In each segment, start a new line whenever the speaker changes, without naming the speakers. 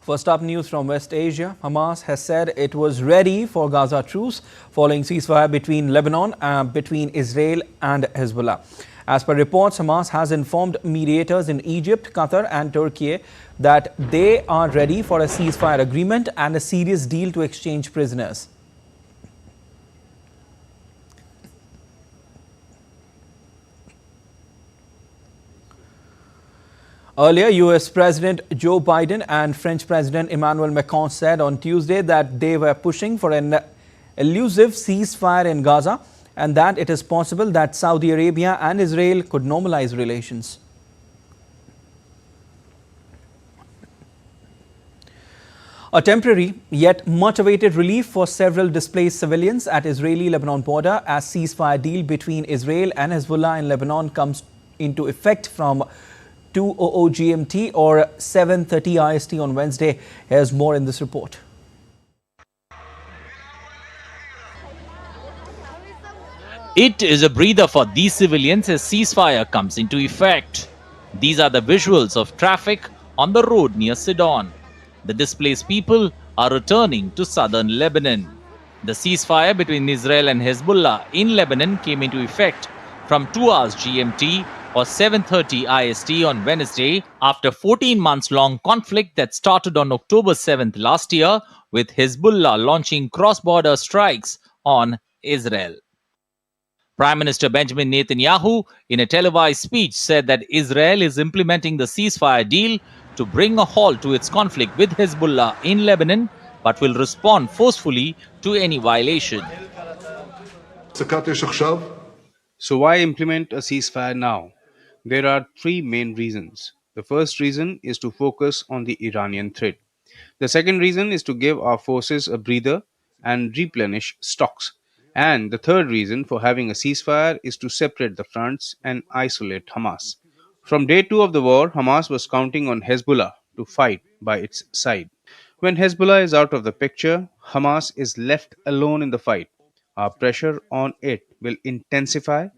First up, news from West Asia. Hamas has said it was ready for Gaza truce following ceasefire between between Israel and Hezbollah. As per reports, Hamas has informed mediators in Egypt, Qatar and Turkey that they are ready for a ceasefire agreement and a serious deal to exchange prisoners. Earlier, US President Joe Biden and French President Emmanuel Macron said on Tuesday that they were pushing for an elusive ceasefire in Gaza and that it is possible that Saudi Arabia and Israel could normalize relations. A temporary yet much awaited relief for several displaced civilians at Israeli-Lebanon border as ceasefire deal between Israel and Hezbollah in Lebanon comes into effect from 2:00 GMT or 7:30 IST on Wednesday. Here's more in this report.
It is a breather for these civilians as ceasefire comes into effect. These are the visuals of traffic on the road near Sidon. The displaced people are returning to southern Lebanon. The ceasefire between Israel and Hezbollah in Lebanon came into effect from 2 hours GMT or 7:30 IST on Wednesday after 14 months long conflict that started on October 7th last year with Hezbollah launching cross-border strikes on Israel. Prime Minister Benjamin Netanyahu, in a televised speech, said that Israel is implementing the ceasefire deal to bring a halt to its conflict with Hezbollah in Lebanon, but will respond forcefully to any violation.
So why implement a ceasefire now? There are three main reasons. The first reason is to focus on the Iranian threat. The second reason is to give our forces a breather and replenish stocks. And the third reason for having a ceasefire is to separate the fronts and isolate Hamas. From day 2 of the war, Hamas was counting on Hezbollah to fight by its side. When Hezbollah is out of the picture, Hamas is left alone in the fight. Our pressure on it will intensify,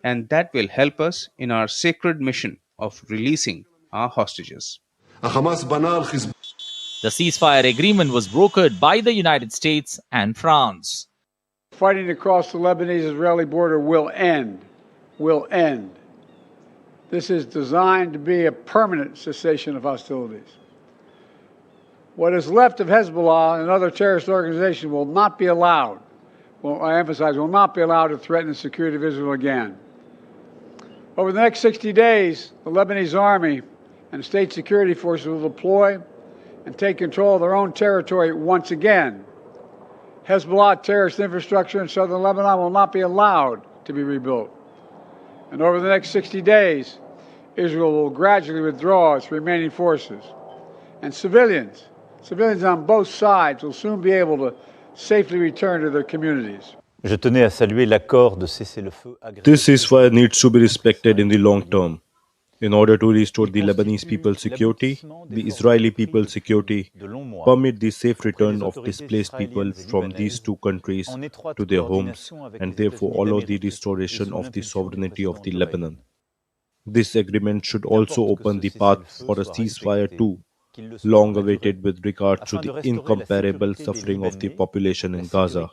and that will help us in our sacred mission of releasing our hostages.
The ceasefire agreement was brokered by the United States and France.
Fighting across the Lebanese-Israeli border will end. Will end. This is designed to be a permanent cessation of hostilities. What is left of Hezbollah and other terrorist organizations will not be allowed, I emphasize, will not be allowed to threaten the security of Israel again. Over the next 60 days, the Lebanese Army and state security forces will deploy and take control of their own territory once again. Hezbollah terrorist infrastructure in southern Lebanon will not be allowed to be rebuilt. And over the next 60 days, Israel will gradually withdraw its remaining forces. And civilians on both sides will soon be able to safely return to their communities.
Je tenais à saluer l'accord de cessez-le-feu agréé.
This ceasefire needs to be respected in the long term. In order to restore the Lebanese people's security, the Israeli people's security, permit the safe return of displaced people from these two countries to their homes, and therefore allow the restoration of the sovereignty of the Lebanon. This agreement should also open the path for a ceasefire too, long awaited with regard to the incomparable suffering of the population in Gaza.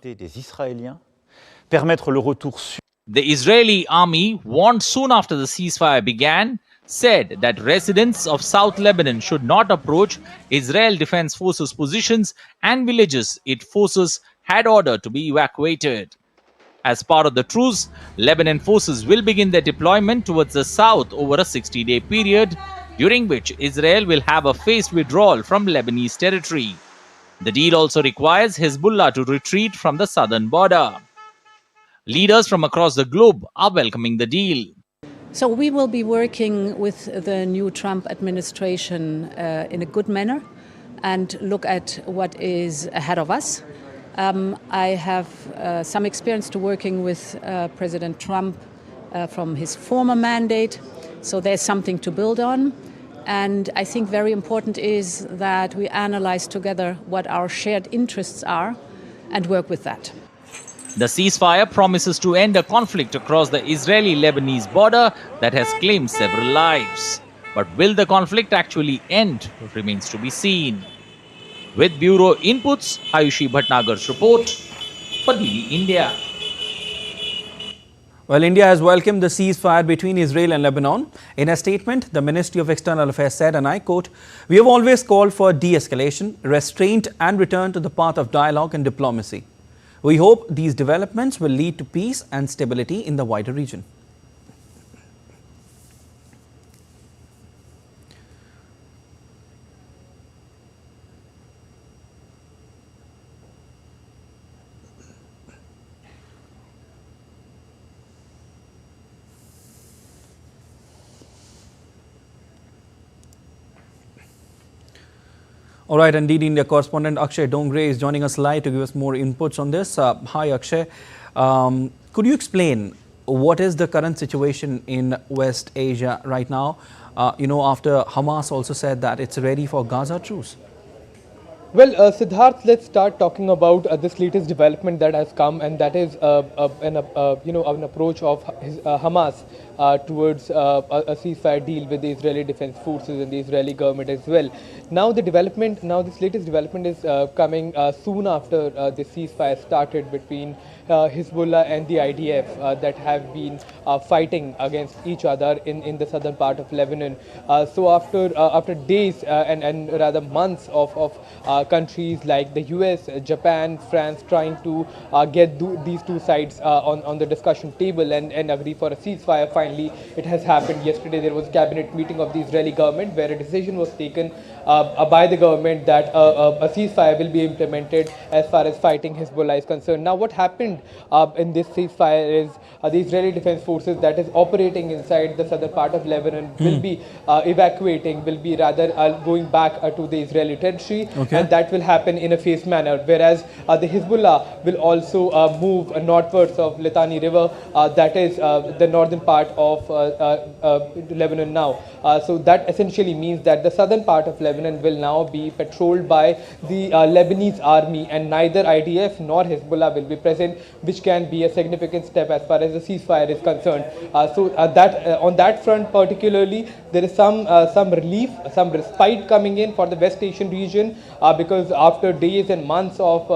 The Israeli army, warned soon after the ceasefire began, said that residents of South Lebanon should not approach Israel Defense Forces positions and villages its forces had ordered to be evacuated. As part of the truce, Lebanon forces will begin their deployment towards the south over a 60-day period, during which Israel will have a phased withdrawal from Lebanese territory. The deal also requires Hezbollah to retreat from the southern border. Leaders from across the globe are welcoming the deal.
So we will be working with the new Trump administration in a good manner and look at what is ahead of us. I have some experience to working with President Trump from his former mandate, so there's something to build on. And I think very important is that we analyze together what our shared interests are and work with that.
The ceasefire promises to end a conflict across the Israeli-Lebanese border that has claimed several lives. But will the conflict actually end remains to be seen. With bureau inputs, Ayushi Bhatnagar's report for DD India.
Well, India has welcomed the ceasefire between Israel and Lebanon. In a statement, the Ministry of External Affairs said, and I quote, "We have always called for de-escalation, restraint and return to the path of dialogue and diplomacy. We hope these developments will lead to peace and stability in the wider region." All right, indeed, India correspondent Akshay Dongre is joining us live to give us more inputs on this. Hi, Akshay. Could you explain what is the current situation in West Asia right now? After Hamas also said that it's ready for Gaza truce.
Well, Siddharth, let's start talking about this latest development that has come, and that is an approach of Hamas towards a ceasefire deal with the Israeli Defense Forces and the Israeli government as well. Now, this latest development is coming soon after the ceasefire started between Hezbollah and the IDF that have been fighting against each other in the southern part of Lebanon. So after days and rather months of countries like the US, Japan, France trying to get these two sides on the discussion table and agree for a ceasefire, finally it has happened. Yesterday there was a cabinet meeting of the Israeli government where a decision was taken by the government that a ceasefire will be implemented as far as fighting Hezbollah is concerned. Now, what happened in this ceasefire is the Israeli Defense Forces that is operating inside the southern part of Lebanon will be going back to the Israeli territory, and that will happen in a phased manner, whereas the Hezbollah will also move northwards of Litani River, that is the northern part of Lebanon now. So that essentially means that the southern part of Lebanon will now be patrolled by the Lebanese Army, and neither IDF nor Hezbollah will be present, which can be a significant step as far as the ceasefire is concerned. On that front particularly, there is some relief, some respite coming in for the West Asian region, because after days and months of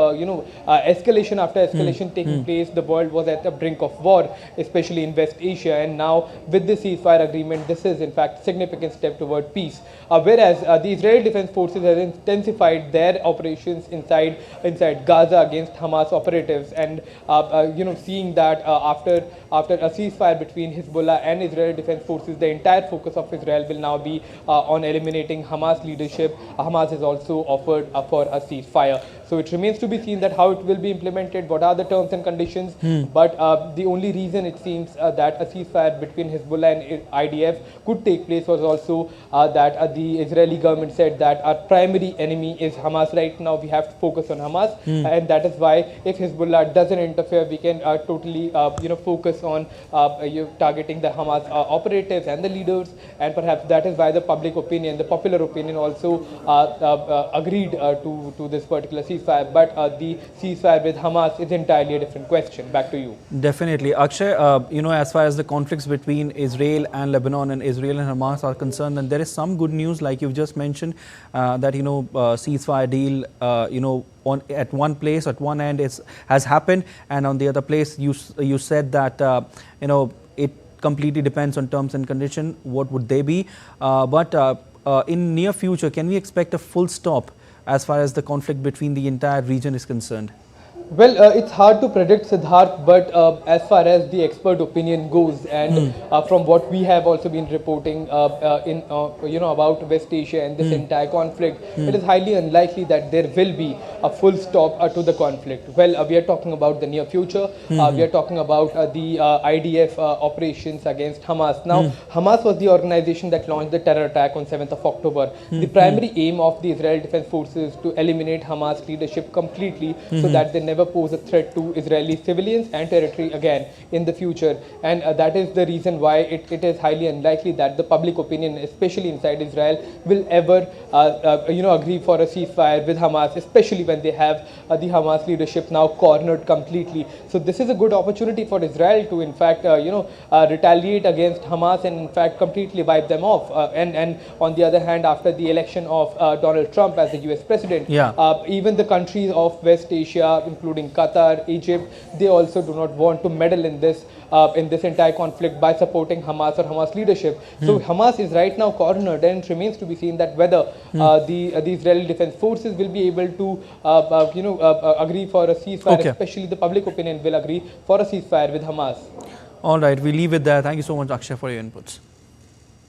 escalation after escalation taking place, the world was at the brink of war, especially in West Asia, and now with the ceasefire agreement, this is in fact a significant step toward peace. Whereas the Israeli Defense Forces have intensified their operations inside Gaza against Hamas operatives, and seeing that after a ceasefire between Hezbollah and Israeli Defense Forces, the entire focus of Israel will now be on eliminating Hamas leadership. Hamas has also offered for a ceasefire. So it remains to be seen that how it will be implemented, what are the terms and conditions. But the only reason it seems that a ceasefire between Hezbollah and IDF could take place was also that the Israeli government said that our primary enemy is Hamas right now. We have to focus on Hamas, and that is why if Hezbollah doesn't interfere, we can totally focus on targeting the Hamas operatives and the leaders, and perhaps that is why the popular opinion also agreed to this particular ceasefire. But the ceasefire with Hamas is entirely a different question. Back to you.
Definitely. Akshay, as far as the conflicts between Israel and Lebanon and Israel and Hamas are concerned, and there is some good news, like you've just mentioned, that, ceasefire deal, at one place, at one end has happened, and on the other place, you said that, it completely depends on terms and conditions. What would they be? But in near future, can we expect a full stop as far as the conflict between the entire region is concerned?
Well, it's hard to predict, Siddharth, but as far as the expert opinion goes, and from what we have also been reporting about West Asia and this entire conflict, it is highly unlikely that there will be a full stop to the conflict. Well, we are talking about the near future. We are talking about the IDF operations against Hamas. Now, Hamas was the organization that launched the terror attack on 7th of October. The primary aim of the Israeli Defense Forces is to eliminate Hamas leadership completely, so that they never never pose a threat to Israeli civilians and territory again in the future. And that is the reason why it is highly unlikely that the public opinion, especially inside Israel, will ever agree for a ceasefire with Hamas, especially when they have the Hamas leadership now cornered completely. So this is a good opportunity for Israel to in fact retaliate against Hamas and in fact completely wipe them off. And on the other hand, after the election of Donald Trump as the US president, even the countries of West Asia, including Qatar, Egypt, they also do not want to meddle in this entire conflict by supporting Hamas or Hamas leadership. So Hamas is right now cornered, and it remains to be seen that whether the Israeli Defense Forces will be able to agree for a ceasefire, especially the public opinion will agree for a ceasefire with Hamas.
All right, we leave it there. Thank you so much, Akshay, for your inputs.